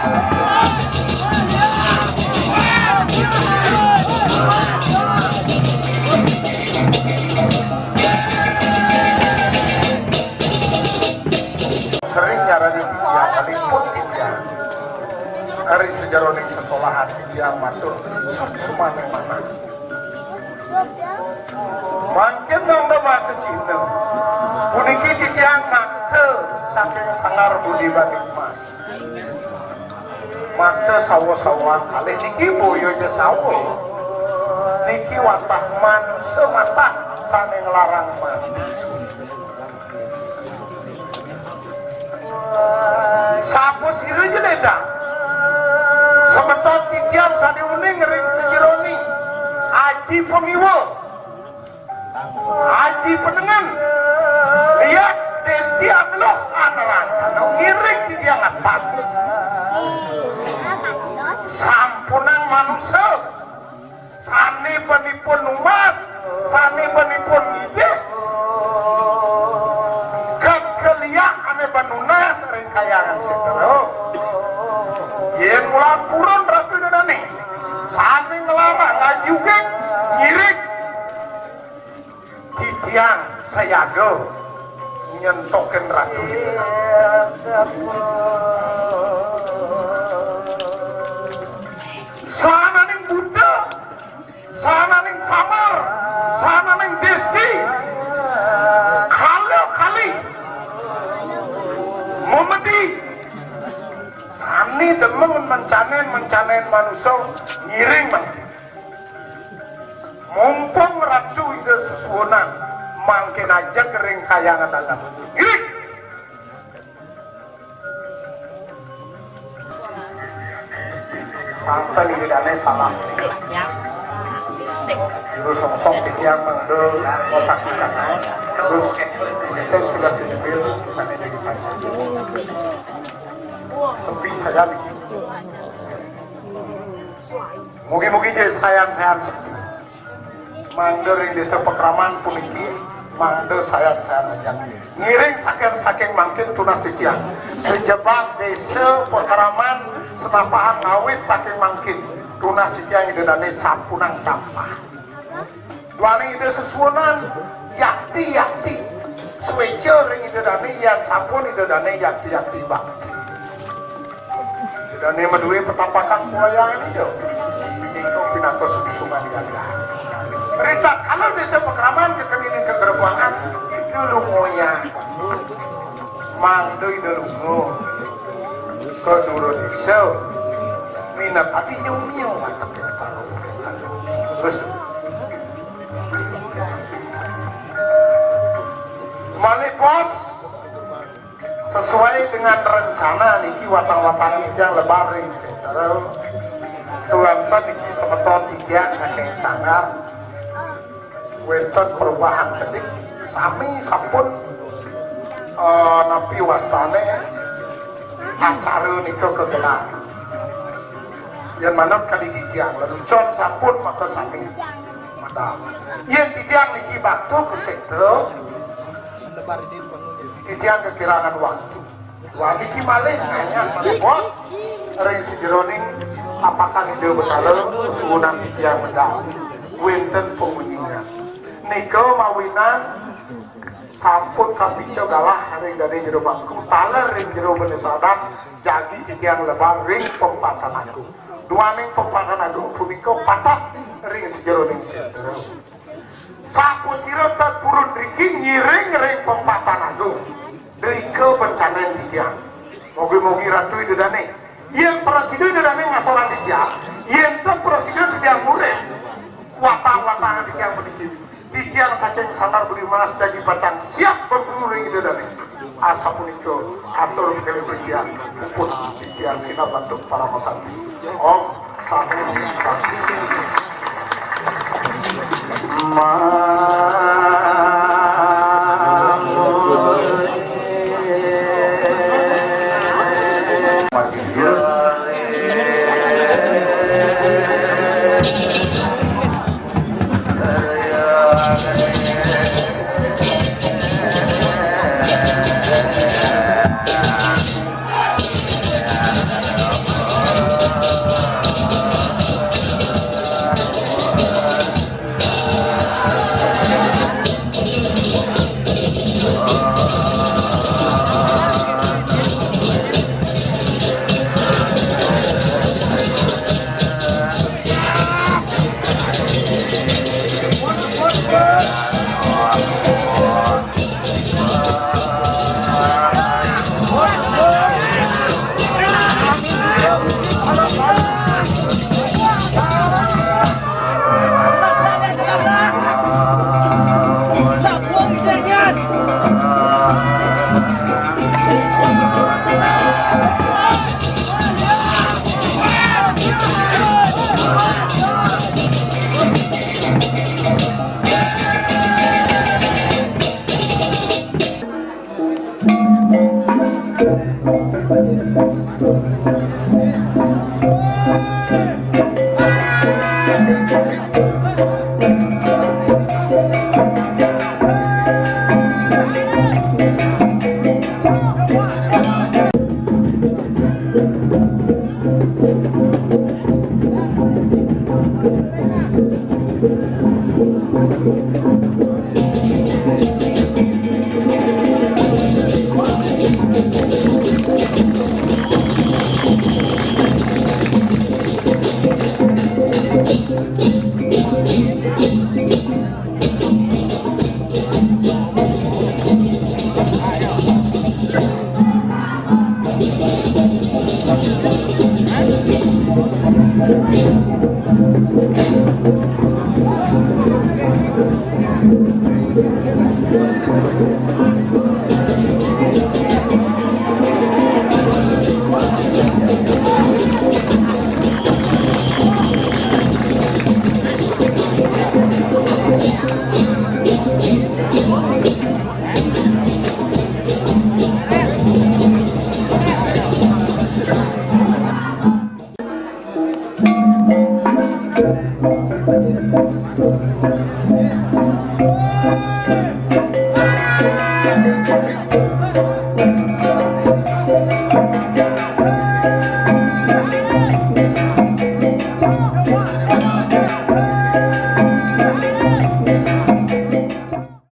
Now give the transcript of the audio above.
Sering nyarani dia kalipun dia hari sejaroning sesolahan dia matur sumane mana mungkin nongdo mah kecil puniki titiang makte saking sangar budi batik mas makte sawo-sawoan kalih niki boyo je sawo niki watah man semata sane nglarang man sapu siru je leda semeton titiang sane uning ring sejironi aji pemiwa aji penengan lihat desti abloh anerang anu ngiring titiang atas sampunang manusia sane penipun numas sane penipun ide kegeliak ane banunas ring kayangan setero yen mulan purun rapi dadane sane ngelarang ngajugek nyirik titiang sayado nyentoken ratu sananing Buddha sananing Samar sananing Desti kalau kali memedi sani demeng mencanen manusia ngiring man mumpung ratu itu sesuonan mangkin aja kering kayangan dalam ngiring Tangkal ini dane salah terus song-song yang mengandung otak kita terus kita sudah sedikit sana jadi panjang sepi saja mungkin jadi sayang-sayang sepi mangder yang desa pekraman puniki mangder sayang-sayang aja ngiring saking mangkin tunas titiang sejebak desa pekraman senapahan ngawit saking mangkin tunas titiang ide dane sampunang campah duani ide sesuonan yakti suwejo ring ide dane yang sampun ide dane yakti bakti ide dane medue petapakan pelayangan itu itu pinato sungan diaga berita kalau desa pekraman kekenining kegerbuangan itu lumoya mangdo ide lungo keduru desa minat hati nyum-nyum terus Malik bos sesuai dengan rencana niki watang-watang yang lebaring setara tuan-tuan niki semeton tiga saking sangar weton perubahan kedik sami sampun napi wastane acara niko kegelar yang mana kali tiang lalu con sampun maka saking madam yang tiang niki batu ke sektor titiang kekirangan waktu wali kimalih hanya bos ring sejeroning apakah ide betala suunan titiang medal wenten pengunjungan niko mawinan sampun kapico galah ring dari jero bangku tala ring jero benesadat jadi titiang lebar ring pempatan agung duaning pempatan agung puniko patah ring sejeroning setero sapu sirot turun riki ngiring pempatan agung Rike pencanen tiang mogi-mogi ratu itu dane yang presiden itu dane ngasoran tiang yang tu presiden tiang murid watang-watangan tiang berdiri tiang saking sangar beri manas dagi bacang siap berburu itu dane asapun itu atur kali berjian puput tiang kita bantu para masyarakat om satu